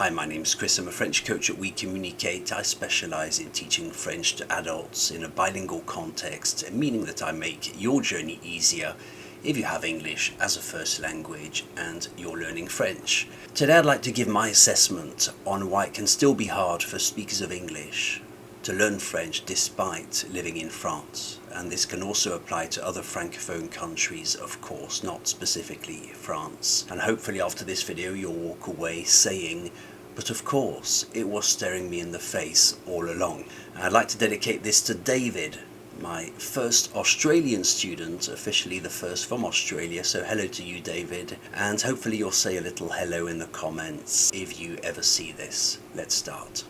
Hi, my name's Chris. I'm a French coach at OuiCommunicate. I specialise in teaching French to adults in a bilingual context, meaning that I make your journey easier if you have English as a first language and you're learning French. Today I'd like to give my assessment on why it can still be hard for speakers of English to learn French despite living in France. And this can also apply to other francophone countries, of course, not specifically France. And hopefully after this video you'll walk away saying, but of course, it was staring me in the face all along. And I'd like to dedicate this to David, my first Australian student, officially the first from Australia, so hello to you, David, and hopefully you'll say a little hello in the comments if you ever see this. Let's start.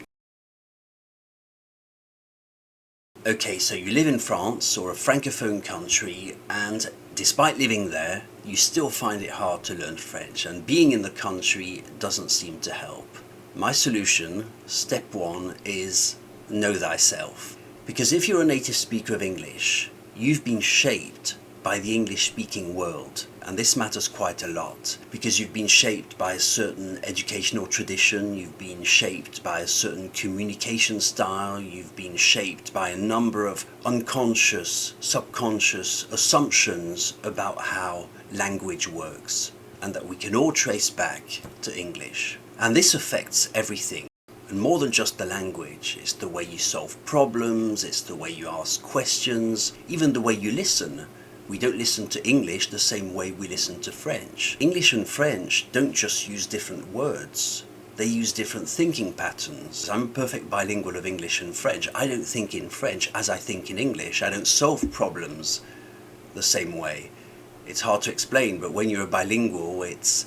Okay, so you live in France or a francophone country, and despite living there, you still find it hard to learn French, and being in the country doesn't seem to help. My solution, step one, is know thyself. Because if you're a native speaker of English, you've been shaped by the English-speaking world. And this matters quite a lot, because you've been shaped by a certain educational tradition, you've been shaped by a certain communication style, you've been shaped by a number of unconscious, subconscious assumptions about how language works, and that we can all trace back to English. And this affects everything. And more than just the language, it's the way you solve problems, it's the way you ask questions, even the way you listen. We don't listen to English the same way we listen to French. English and French don't just use different words, they use different thinking patterns. I'm a perfect bilingual of English and French. I don't think in French as I think in English. I don't solve problems the same way. It's hard to explain, but when you're a bilingual, it's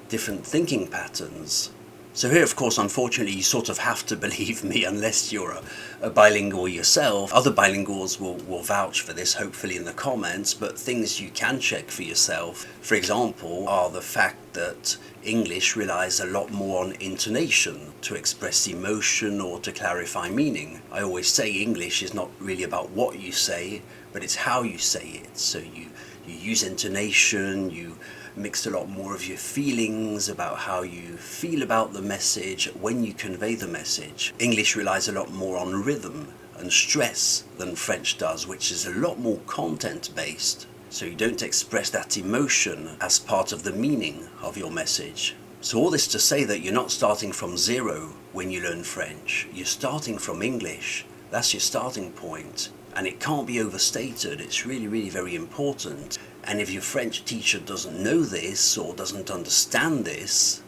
different thinking patterns. So here, of course, unfortunately, you sort of have to believe me unless you're a bilingual yourself. Other bilinguals will vouch for this, hopefully in the comments, but things you can check for yourself, for example, are the fact that English relies a lot more on intonation to express emotion or to clarify meaning. I always say English is not really about what you say, but it's how you say it. So you use intonation, you mix a lot more of your feelings about how you feel about the message when you convey the message. English relies a lot more on rhythm and stress than French does, which is a lot more content-based. So you don't express that emotion as part of the meaning of your message. So all this to say that you're not starting from zero when you learn French. You're starting from English. That's your starting point. And it can't be overstated. It's really, really very important. And if your French teacher doesn't know this or doesn't understand this,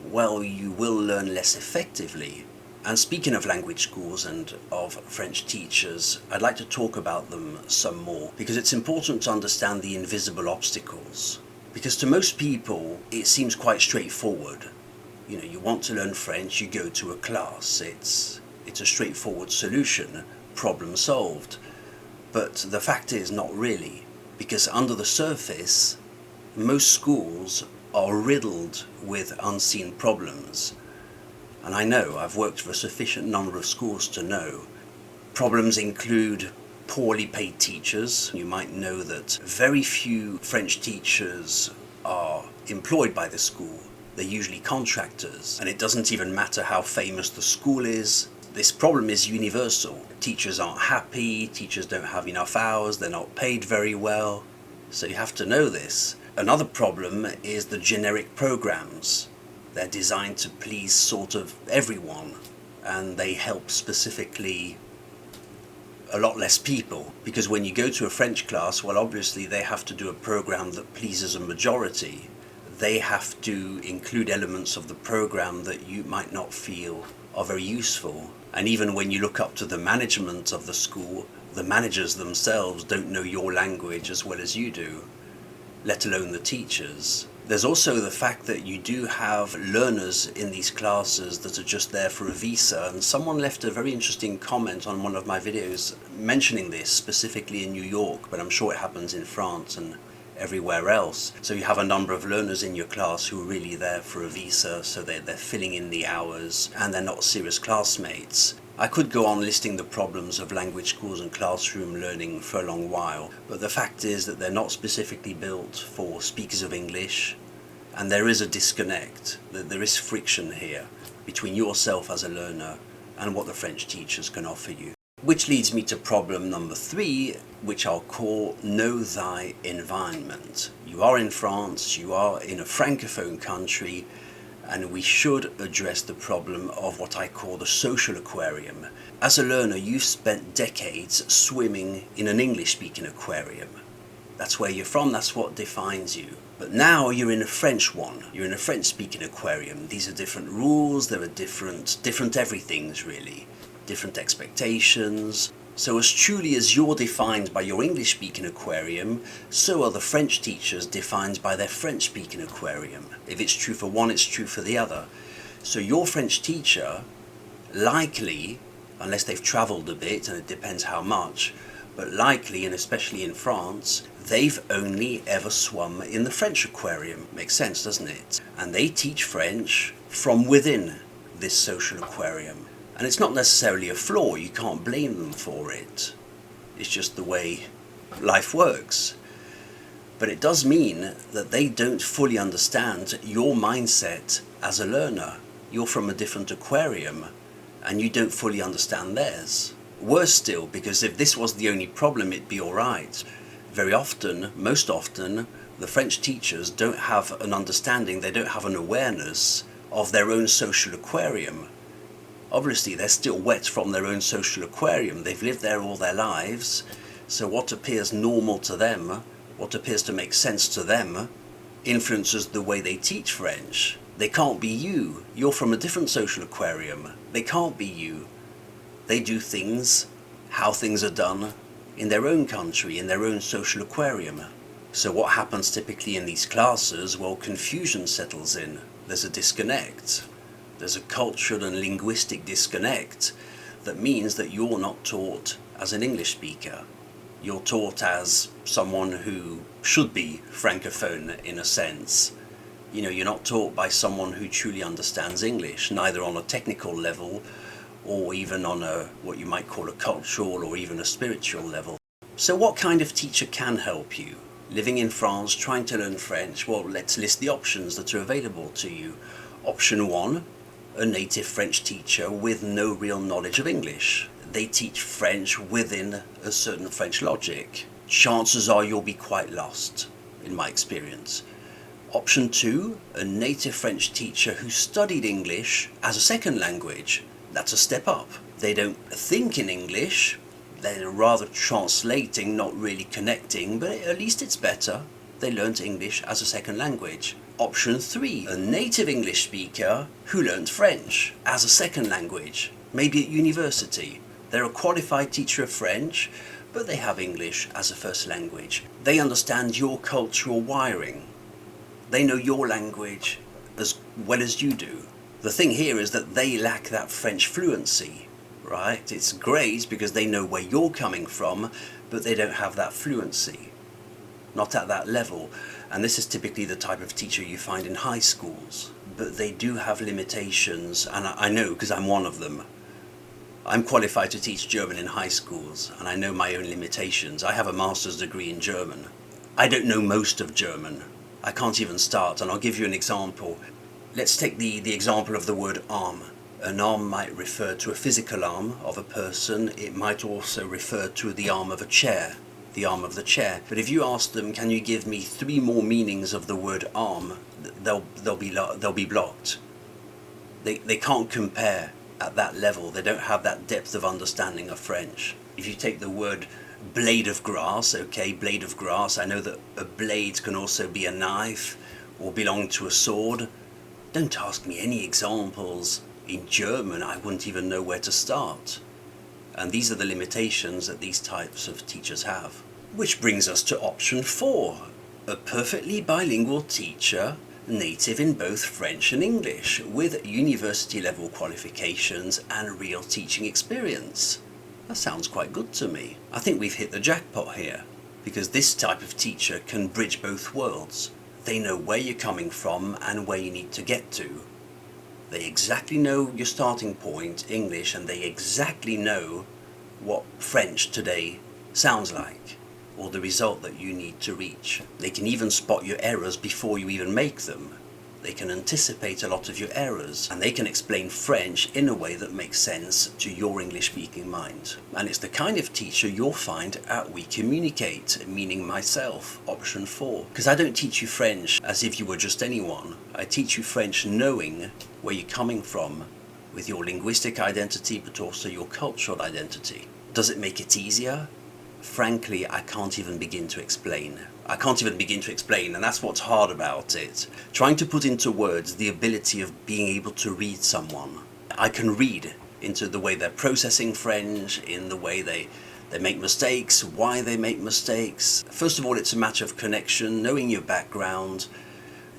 well, you will learn less effectively. And speaking of language schools and of French teachers, I'd like to talk about them some more, because it's important to understand the invisible obstacles. Because to most people, it seems quite straightforward. You know, you want to learn French, you go to a class. It's a straightforward solution, problem solved. But the fact is, not really. Because under the surface, most schools are riddled with unseen problems. And I know, I've worked for a sufficient number of schools to know. Problems include poorly paid teachers. You might know that very few French teachers are employed by the school. They're usually contractors. And it doesn't even matter how famous the school is. This problem is universal. Teachers aren't happy, teachers don't have enough hours, they're not paid very well. So you have to know this. Another problem is the generic programs. They're designed to please sort of everyone, and they help specifically a lot less people. Because when you go to a French class, well, obviously they have to do a program that pleases a majority. They have to include elements of the program that you might not feel are very useful. And even when you look up to the management of the school, the managers themselves don't know your language as well as you do, let alone the teachers. There's also the fact that you do have learners in these classes that are just there for a visa, and someone left a very interesting comment on one of my videos mentioning this, specifically in New York, but I'm sure it happens in France and everywhere else. So you have a number of learners in your class who are really there for a visa, so they're filling in the hours and they're not serious classmates. I could go on listing the problems of language schools and classroom learning for a long while, but the fact is that they're not specifically built for speakers of English, And there is a disconnect, there is friction here between yourself as a learner and what the French teachers can offer you. Which leads me to problem number 3, which I'll call know thy environment. You are in France, you are in a francophone country, and we should address the problem of what I call the social aquarium. As a learner, you've spent decades swimming in an English-speaking aquarium. That's where you're from, that's what defines you. But now you're in a French one, you're in a French-speaking aquarium. These are different rules, there are different everythings really, different expectations. So as truly as you're defined by your English-speaking aquarium, so are the French teachers defined by their French-speaking aquarium. If it's true for one, it's true for the other. So your French teacher, likely, unless they've travelled a bit, and it depends how much, but likely, and especially in France, they've only ever swum in the French aquarium. Makes sense, doesn't it? And they teach French from within this social aquarium. And it's not necessarily a flaw, you can't blame them for it. It's just the way life works. But it does mean that they don't fully understand your mindset as a learner. You're from a different aquarium and you don't fully understand theirs. Worse still, because if this was the only problem, it'd be alright. Very often, most often, the French teachers don't have an understanding, they don't have an awareness of their own social aquarium. Obviously, they're still wet from their own social aquarium. They've lived there all their lives. So what appears normal to them, what appears to make sense to them, influences the way they teach French. They can't be you. You're from a different social aquarium. They can't be you. They do things, how things are done, in their own country, in their own social aquarium. So what happens typically in these classes? Well, confusion settles in. There's a disconnect. There's a cultural and linguistic disconnect that means that you're not taught as an English speaker. You're taught as someone who should be francophone in a sense. You know, you're not taught by someone who truly understands English, neither on a technical level or even on a what you might call a cultural or even a spiritual level. So what kind of teacher can help you? Living in France, trying to learn French, well, let's list the options that are available to you. Option 1, a native French teacher with no real knowledge of English. They teach French within a certain French logic. Chances are you'll be quite lost, in my experience. Option 2, a native French teacher who studied English as a second language. That's a step up. They don't think in English, they're rather translating, not really connecting, but at least it's better. They learnt English as a second language. Option 3, a native English speaker who learnt French as a second language, maybe at university. They're a qualified teacher of French, but they have English as a first language. They understand your cultural wiring. They know your language as well as you do. The thing here is that they lack that French fluency, right? It's great because they know where you're coming from, but they don't have that fluency. Not at that level. And this is typically the type of teacher you find in high schools. But they do have limitations, and I know because I'm one of them. I'm qualified to teach German in high schools, and I know my own limitations. I have a master's degree in German. I don't know most of German. I can't even start, and I'll give you an example. Let's take the example of the word arm. An arm might refer to a physical arm of a person. It might also refer to the arm of a chair, the arm of the chair. But if you ask them, can you give me 3 more meanings of the word arm, they'll be blocked. They can't compare at that level. They don't have that depth of understanding of French. If you take the word blade of grass, okay, blade of grass, I know that a blade can also be a knife or belong to a sword. Don't ask me any examples in German. I wouldn't even know where to start. And these are the limitations that these types of teachers have. Which brings us to option 4, a perfectly bilingual teacher, native in both French and English, with university level qualifications and real teaching experience. That sounds quite good to me. I think we've hit the jackpot here, because this type of teacher can bridge both worlds. They know where you're coming from and where you need to get to. They exactly know your starting point, English, and they exactly know what French today sounds like, or the result that you need to reach. They can even spot your errors before you even make them. They can anticipate a lot of your errors, and they can explain French in a way that makes sense to your English-speaking mind. And it's the kind of teacher you'll find at OuiCommunicate, meaning myself, option 4. Because I don't teach you French as if you were just anyone. I teach you French knowing where you're coming from, with your linguistic identity, but also your cultural identity. Does it make it easier? Frankly, I can't even begin to explain. And that's what's hard about it. Trying to put into words the ability of being able to read someone. I can read into the way they're processing French, in the way they make mistakes, why they make mistakes. First of all, it's a matter of connection, knowing your background,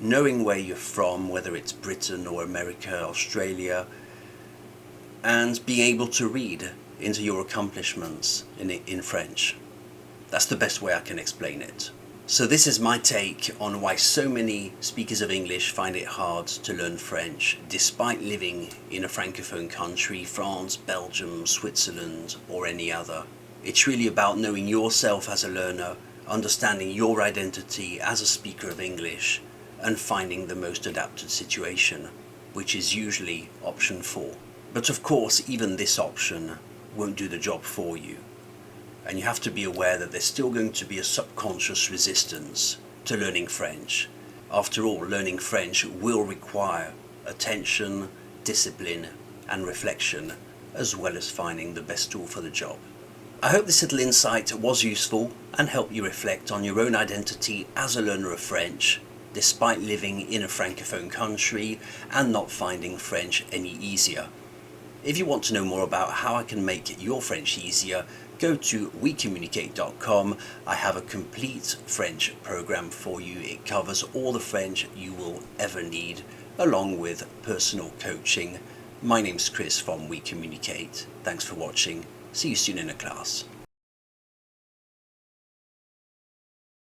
knowing where you're from, whether it's Britain or America, Australia, and being able to read into your accomplishments in French. That's the best way I can explain it. So this is my take on why so many speakers of English find it hard to learn French, despite living in a francophone country, France, Belgium, Switzerland, or any other. It's really about knowing yourself as a learner, understanding your identity as a speaker of English, and finding the most adapted situation, which is usually option 4. But of course, even this option won't do the job for you. And you have to be aware that there's still going to be a subconscious resistance to learning French. After all, learning French will require attention, discipline, and reflection, as well as finding the best tool for the job. I hope this little insight was useful and helped you reflect on your own identity as a learner of French, despite living in a francophone country and not finding French any easier. If you want to know more about how I can make your French easier, go to OuiCommunicate.com. I have a complete French program for you. It covers all the French you will ever need, along with personal coaching. My name's Chris from OuiCommunicate. Thanks for watching. See you soon in a class.